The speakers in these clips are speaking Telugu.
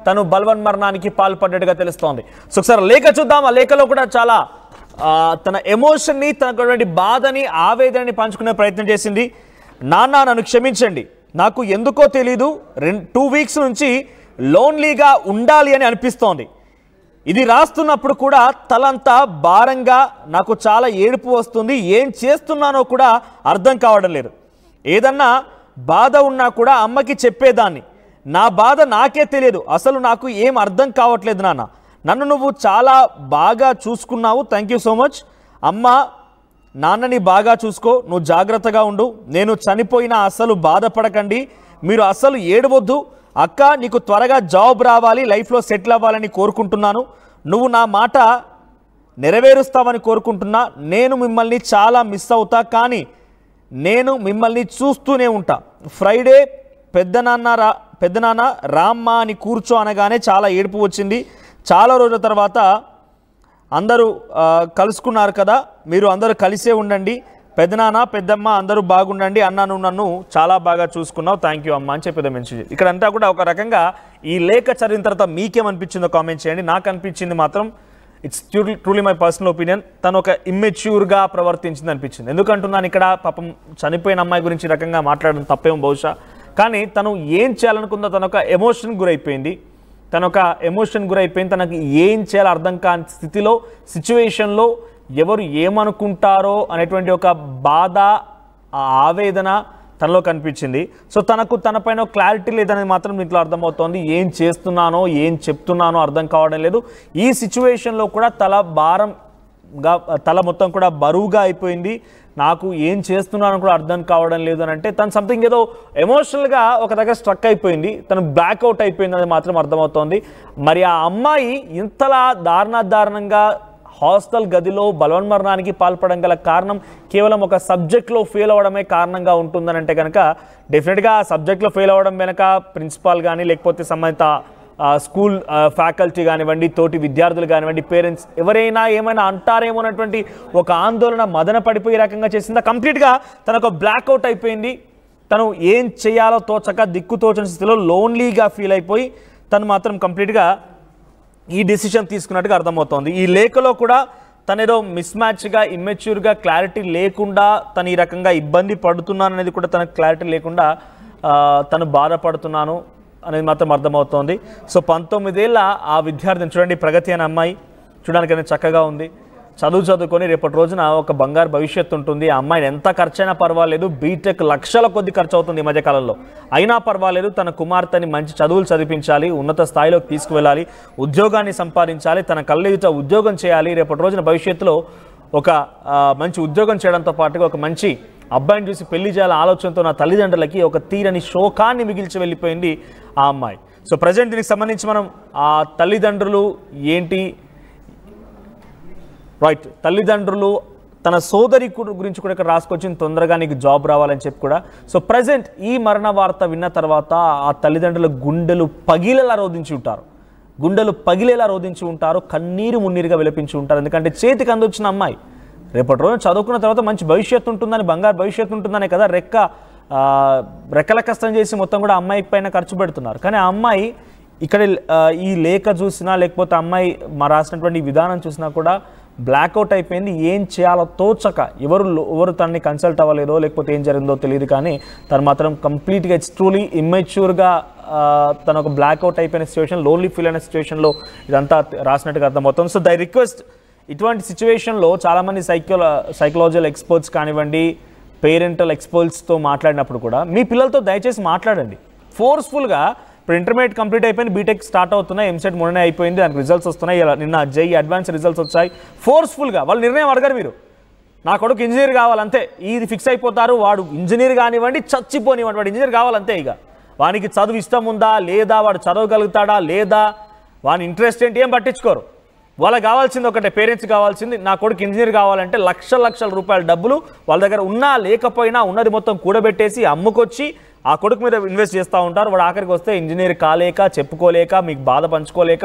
తను బలవన్మరణానికి పాల్పడ్డట్టుగా తెలుస్తోంది. సో ఒకసారి లేఖ చూద్దాం. ఆ లేఖలో కూడా చాలా తన ఎమోషన్ని, తనకున్నటువంటి బాధని, ఆవేదనని పంచుకునే ప్రయత్నం చేసింది. నాన్న నన్ను క్షమించండి, నాకు ఎందుకో తెలీదు 2 వీక్స్ నుంచి లోన్లీగా ఉండాలి అని అనిపిస్తోంది. ఇది రాస్తున్నప్పుడు కూడా తలంతా భారంగా, నాకు చాలా ఏడుపు వస్తుంది. ఏం చేస్తున్నానో కూడా అర్థం కావడం లేదు. ఏదన్నా బాధ ఉన్నా కూడా అమ్మకి చెప్పేదాన్ని. నా బాధ నాకే తెలియదు. అసలు నాకు ఏం అర్థం కావట్లేదు నాన్న. నన్ను నువ్వు చాలా బాగా చూసుకున్నావు, థ్యాంక్ యూ సో మచ్. అమ్మ నాన్నని బాగా చూసుకో, నువ్వు జాగ్రత్తగా ఉండు. నేను చనిపోయినా అసలు బాధపడకండి, మీరు అసలు ఏడవద్దు. అక్క నీకు త్వరగా జాబ్ రావాలి, లైఫ్లో సెటిల్ అవ్వాలని కోరుకుంటున్నాను. నువ్వు నా మాట నెరవేరుస్తావని కోరుకుంటున్నా. నేను మిమ్మల్ని చాలా మిస్ అవుతా, కానీ నేను మిమ్మల్ని చూస్తూనే ఉంటా. ఫ్రైడే పెద్దనాన్న రామ్మా అని కూర్చో అనగానే చాలా ఏడుపు వచ్చింది. చాలా రోజుల తర్వాత అందరూ కలుసుకున్నారు కదా, మీరు అందరూ కలిసే ఉండండి. పెద్దనాన్న పెద్దమ్మ అందరూ బాగుండండి అన్న, నువ్వు నన్ను చాలా బాగా చూసుకున్నావు, థ్యాంక్ యూ అమ్మ అని చెప్పేది మెన్షన్. ఇక్కడంతా కూడా ఒక రకంగా ఈ లేఖ చదివిన తర్వాత మీకేమనిపించిందో కామెంట్ చేయండి. నాకు అనిపించింది మాత్రం it's truly my personal opinion, తను ఒక ఇమ్మెచ్యూర్గా ప్రవర్తించింది అనిపించింది. ఎందుకంటున్నాను, ఇక్కడ పాపం చనిపోయిన అమ్మాయి గురించి రకంగా మాట్లాడడం తప్పేమో బహుశా, కానీ తను ఏం చేయాలనుకుందో తనొక ఎమోషన్ గురైపోయింది. తనకు ఏం చేయాలో అర్థం కాని స్థితిలో, సిచ్యువేషన్లో ఎవరు ఏమనుకుంటారో అనేటువంటి ఒక బాధ, ఆవేదన తనలో కనిపించింది. సో తనపైన క్లారిటీ లేదనేది మాత్రం దీంట్లో అర్థమవుతోంది. ఏం చేస్తున్నానో ఏం చెప్తున్నానో అర్థం కావడం లేదు. ఈ సిచ్యువేషన్లో కూడా తల మొత్తం కూడా బరువుగా అయిపోయింది. నాకు ఏం చేస్తున్నానో కూడా అర్థం కావడం లేదు అని అంటే తను సంథింగ్ ఏదో ఎమోషనల్గా ఒక దగ్గర స్ట్రక్ అయిపోయింది, తను బ్లాక్అవుట్ అయిపోయింది అనేది మాత్రం అర్థమవుతోంది. మరి ఆ అమ్మాయి ఇంతలా దారుణంగా హాస్టల్ గదిలో బలవన్మరణానికి పాల్పడడం గల కారణం కేవలం ఒక సబ్జెక్ట్లో ఫెయిల్ అవ్వడమే కారణంగా ఉంటుందని అంటే కనుక డెఫినెట్గా ఆ సబ్జెక్ట్లో ఫెయిల్ అవ్వడం వెనక ప్రిన్సిపాల్ కానీ, లేకపోతే సంబంధిత స్కూల్ ఫ్యాకల్టీ కానివ్వండి, తోటి విద్యార్థులు కానివ్వండి, పేరెంట్స్ ఎవరైనా ఏమైనా అంటారేమో అన్నటువంటి ఒక ఆందోళన మదన పడిపోయే రకంగా చేసిందా. కంప్లీట్గా తనకు బ్లాక్అవుట్ అయిపోయింది. తను ఏం చేయాలో తోచక దిక్కుతోచని స్థితిలో లోన్లీగా ఫీల్ అయిపోయి తను మాత్రం కంప్లీట్గా ఈ డెసిషన్ తీసుకున్నట్టుగా అర్థమవుతోంది. ఈ లేఖలో కూడా తనేదో మిస్ మ్యాచ్గా, ఇమ్మెచ్యూర్గా, క్లారిటీ లేకుండా తను ఈ రకంగా ఇబ్బంది పడుతున్నాను అనేది కూడా తనకు క్లారిటీ లేకుండా తను బాధపడుతున్నాను అనేది మాత్రం అర్థమవుతోంది. సో 19 ఏళ్ళ ఆ విద్యార్థిని చూడండి, ప్రగతి అనే అమ్మాయి చూడడానికి చక్కగా ఉంది. చదువుకొని రేపటి రోజున ఒక బంగారు భవిష్యత్తు ఉంటుంది. ఆ అమ్మాయిని ఎంత ఖర్చైనా పర్వాలేదు, బీటెక్ లక్షల కొద్ది ఖర్చు అవుతుంది ఈ మధ్యకాలంలో, అయినా పర్వాలేదు. తన కుమార్తెని మంచి చదువులు చదివించాలి, ఉన్నత స్థాయిలోకి తీసుకువెళ్ళాలి, ఉద్యోగాన్ని సంపాదించాలి, తన కళ్ళెదుట ఉద్యోగం చేయాలి. రేపటి రోజున భవిష్యత్తులో ఒక మంచి ఉద్యోగం చేయడంతో పాటుగా ఒక మంచి అబ్బాయిని చూసి పెళ్లి చేయాల ఆలోచనతో నా తల్లిదండ్రులకి ఒక తీరని శోకాన్ని మిగిల్చి వెళ్ళిపోయింది ఆ అమ్మాయి. సో ప్రజెంట్ దీనికి సంబంధించి మనం ఆ తల్లిదండ్రులు ఏంటి, రైట్, తల్లిదండ్రులు తన సోదరి గురించి కూడా ఇక్కడ రాసుకొచ్చింది, తొందరగా నీకు జాబ్ రావాలని చెప్పి కూడా. సో ప్రజెంట్ ఈ మరణ వార్త విన్న తర్వాత ఆ తల్లిదండ్రుల గుండెలు పగిలేలా రోధించి ఉంటారు, కన్నీరు మున్నీరుగా విలపించి ఉంటారు. ఎందుకంటే చేతికి అందొచ్చిన అమ్మాయి రేపటి రోజున చదువుకున్న తర్వాత మంచి భవిష్యత్తు ఉంటుందని, బంగారు భవిష్యత్తు ఉంటుందనే కదా రెక్కల కష్టం చేసి మొత్తం కూడా అమ్మాయి పైన ఖర్చు పెడుతున్నారు. కానీ ఆ అమ్మాయి ఇక్కడ ఈ లేఖ చూసినా, లేకపోతే అమ్మాయి రాసినటువంటి విధానం చూసినా కూడా బ్లాక్అవుట్ అయిపోయింది. ఏం చేయాలో తోచక ఎవరు తనని కన్సల్ట్ అవ్వలేదో, లేకపోతే ఏం జరిగిందో తెలియదు, కానీ తను మాత్రం కంప్లీట్గా ఇట్స్ ట్రూలీ ఇమ్మెచ్యూర్గా తను ఒక బ్లాక్అవుట్ అయిపోయిన సిచ్యువేషన్, లోన్లీ ఫీల్ అయిన సిచ్యువేషన్లో ఇదంతా రాసినట్టుగా అర్థమవుతుంది. సో దై రిక్వెస్ట్, ఇటువంటి సిచ్యువేషన్లో చాలామంది సైకలాజికల్ ఎక్స్పర్ట్స్ కానివ్వండి, పేరెంటల్ ఎక్స్పర్ట్స్తో మాట్లాడినప్పుడు కూడా మీ పిల్లలతో దయచేసి మాట్లాడండి ఫోర్స్ఫుల్గా. ఇప్పుడు ఇంటర్మీడియట్ కంప్లీట్ అయిపోయింది, బీటెక్ స్టార్ట్ అవుతున్నాయి, ఎంసెట్ మొన్ననే అయిపోయింది, దానికి రిజల్ట్స్ వస్తున్నాయి, నిన్న జేఈ అడ్వాన్స్ రిజల్ట్స్ వచ్చాయి. ఫోర్స్ఫుల్గా వాళ్ళు నిర్ణయం అడగారు, మీరు నా కొడుకు ఇంజనీర్ కావాలంతే, ఇది ఫిక్స్ అయిపోతారు. వాడు ఇంజనీర్ కానివ్వండి, చచ్చిపోనివ్వండి, వాడు ఇంజనీర్ కావాలంతే. ఇక వానికి చదువు ఇష్టం ఉందా లేదా, వాడు చదవగలుగుతాడా లేదా, వాని ఇంట్రెస్ట్ ఏంటి ఏం పట్టించుకోరు. వాళ్ళకి కావాల్సింది ఒకటే, పేరెంట్స్ కావాల్సింది నా కొడుకు ఇంజనీర్ కావాలంటే లక్షల రూపాయల డబ్బులు వాళ్ళ దగ్గర ఉన్నా లేకపోయినా ఉన్నది మొత్తం కూడబెట్టేసి అమ్ముకొచ్చి ఆ కొడుకు మీద ఇన్వెస్ట్ చేస్తూ ఉంటారు. వాడు ఆఖరికి వస్తే ఇంజనీర్ కాలేక, చెప్పుకోలేక, మీకు బాధ పంచుకోలేక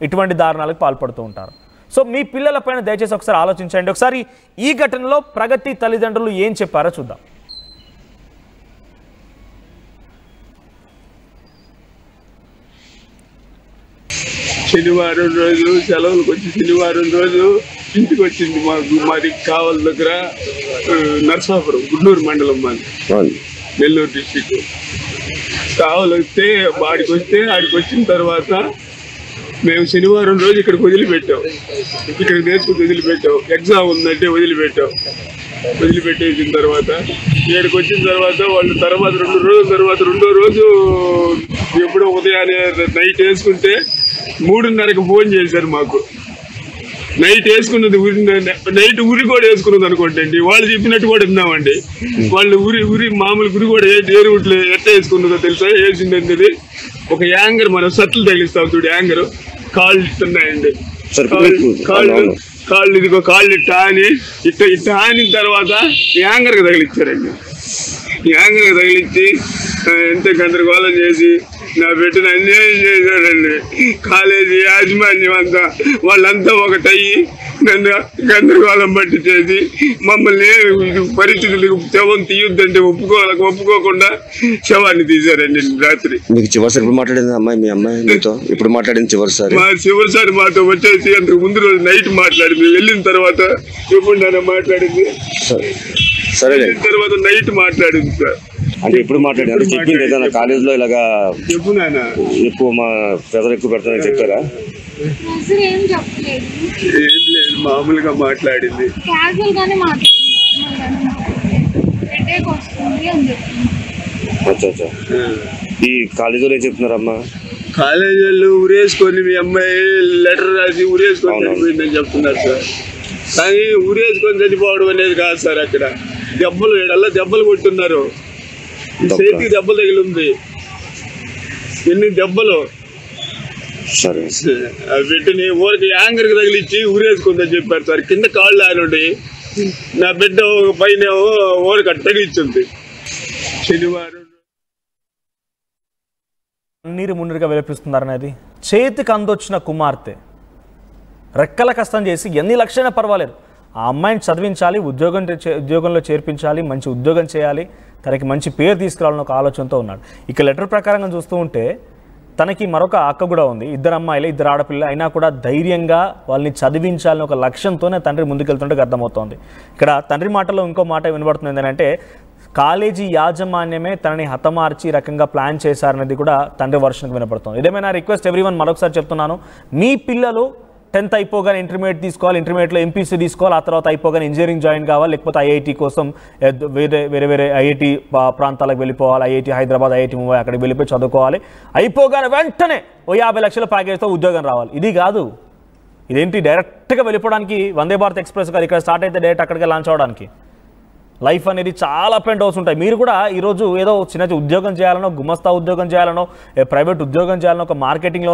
ఇటువంటి దారుణాలకు పాల్పడుతూ ఉంటారు. సో మీ పిల్లలపైన దయచేసి ఒకసారి ఆలోచించండి. ఒకసారి ఈ ఘటనలో ప్రగతి తల్లిదండ్రులు ఏం చెప్పారో చూద్దాం. శనివారం రోజు సెలవులకు వచ్చి శనివారం రోజు ఇంటికి వచ్చింది. మాది కావల దగ్గర నరసాపురం, గుడ్లూరు మండలం, మాది నెల్లూరు డిస్టిక్. కావలు వస్తే ఆడికి వచ్చిన తర్వాత మేము శనివారం రోజు ఇక్కడికి వదిలిపెట్టాం. ఇక్కడ నేర్చుకుని వదిలిపెట్టాం. ఎగ్జామ్ ఉందంటే వదిలిపెట్టేసిన తర్వాత ఇక్కడికి వచ్చిన తర్వాత వాళ్ళు తర్వాత 2 రోజుల తర్వాత రెండో రోజు ఎప్పుడో ఉదయాన్నే నైట్ వేసుకుంటే 3:30కి ఫోన్ చేశారు మాకు. నైట్ వేసుకున్నది నైట్ ఉరి కూడా వేసుకున్నది అనుకోండి. వాళ్ళు చెప్పినట్టు కూడా విన్నామండి. వాళ్ళు ఉరి మామూలు గురి కూడా ఏ రూట్లో ఎట్లా వేసుకున్నదో తెలుసా? వేసింది ఒక యాంగర్, మనం సట్లు తగిలిస్తాం చూడు, యాంగర్ కాళ్ళు ఇస్తున్నాయండి. కాళ్ళు ఇదిగో కాళ్ళు ఇట్టా అని ఇట్ట ఆనిన తర్వాత యాంగర్కి తగిలిచ్చారండి. యాంగర్కి తగిలిచ్చి ఎంత గందరగోళం చేసి నా బిడ్డను అన్యాయం చేశారండి. కాలేజీ యాజమాన్యం అంతా వాళ్ళంతా ఒకటయ్యి నన్ను గందరగోళం పట్టి చేసి మమ్మల్ని పరిస్థితులకు శవం తీయొద్దంటే ఒప్పుకోకుండా శవాన్ని తీశారండి రాత్రి. మీకు చివరిసారి ఇప్పుడు మాట్లాడింది అమ్మాయి, మీ అమ్మాయి మీతో ఇప్పుడు మాట్లాడింది చివరిసారి మాతో వచ్చేసి అంతకు ముందు రోజు నైట్ మాట్లాడింది. వెళ్ళిన తర్వాత ఎప్పుడు మాట్లాడింది, సరే తర్వాత నైట్ మాట్లాడింది సార్. అంటే ఎప్పుడు మాట్లాడారు? చెప్పింది ఏదైనా కాలేజీలో ఇలాగా ఎక్కువ మా ప్రెజర్ ఎక్కువ పెడతానని చెప్పారా? ఏం లేదు, మామూలుగా మాట్లాడింది. అచ్చా. ఈ కాలేజీలో ఏం చెప్తున్నారమ్మా? కాలేజీలో ఉరేసుకొని మీ అమ్మాయి లెటర్ రాసి ఉరేసుకొని చనిపోయిందని చెప్తున్నారు సార్. కానీ ఉరేసుకొని చనిపోవడం అనేది కాదు సార్. అక్కడ దెబ్బలు కొట్టున్నారు. చేతికి దెబ్బలు తగిలింది. ఎన్ని దెబ్బలు! బిడ్డని ఊరికి యాంగర్కి తగిలిచ్చి ఊరేసుకుందని చెప్పారు సార్. కింద కాళ్ళు ఆనుండి నా బిడ్డ పైన ఊరికి తగిలిచ్చింది. శనివారం నీరు మున్నీరుగా విలపిస్తున్నారనేది. చేతికి అందొచ్చిన కుమార్తె రెక్కల కష్టం చేసి ఎన్ని లక్షలైనా పర్వాలేదు, ఆ అమ్మాయిని చదివించాలి, ఉద్యోగంలో చేర్పించాలి, మంచి ఉద్యోగం చేయాలి, తనకి మంచి పేరు తీసుకురావాలని ఒక ఆలోచనతో ఉన్నాడు. ఇక లెటర్ ప్రకారంగా చూస్తూ ఉంటే తనకి మరొక అక్క కూడా ఉంది. 2 అమ్మాయిలు 2 ఆడపిల్లలు అయినా కూడా ధైర్యంగా వాళ్ళని చదివించాలని ఒక లక్ష్యంతోనే తండ్రి ముందుకెళ్తుంటే అర్థమవుతోంది. ఇక్కడ తండ్రి మాటలో ఇంకో మాట వినబడుతుంది ఏంటంటే, కాలేజీ యాజమాన్యమే తనని హతమార్చి రకంగా ప్లాన్ చేశారనేది కూడా తండ్రి వర్షన్కి వినపడుతుంది. ఇదేమైనా రిక్వెస్ట్ ఎవ్రీవన్, మరొకసారి చెప్తున్నాను, మీ పిల్లలు 10th అయిపోగానే ఇంటర్మీడియట్ తీసుకోవాలి, ఇంటర్మీడియట్లో ఎంపీసీ తీసుకోవాలి, ఆ తర్వాత అయిపోగానే ఇంజనీరింగ్ జాయిన్ కావాలి, లేకపోతే ఐఐటి కోసం వేరే ఐఐటి ప్రాంతాలకు వెళ్ళిపోవాలి, ఐఐటి హైదరాబాద్, ఐఐటి ముంబై అక్కడికి వెళ్ళిపోయి చదువుకోవాలి, అయిపోగానే వెంటనే 50 లక్షల ప్యాకేజ్తో ఉద్యోగం రావాలి. ఇది కాదు. ఇదేంటి డైరెక్ట్గా వెళ్ళిపోవడానికి వందే భారత్ ఎక్స్ప్రెస్ కాదు, ఇక్కడ స్టార్ట్ అయితే డైరెక్ట్ అక్కడికి లాంచ్ అవడానికి. లైఫ్ అనేది చాలా అప్ అండ్ డౌన్స్ ఉంటాయి. మీరు కూడా ఈరోజు ఏదో చిన్న ఉద్యోగం చేయాలనో, గుమస్తా ఉద్యోగం చేయాలనో, ప్రైవేట్ ఉద్యోగం చేయాలనో, ఒక మార్కెటింగ్లో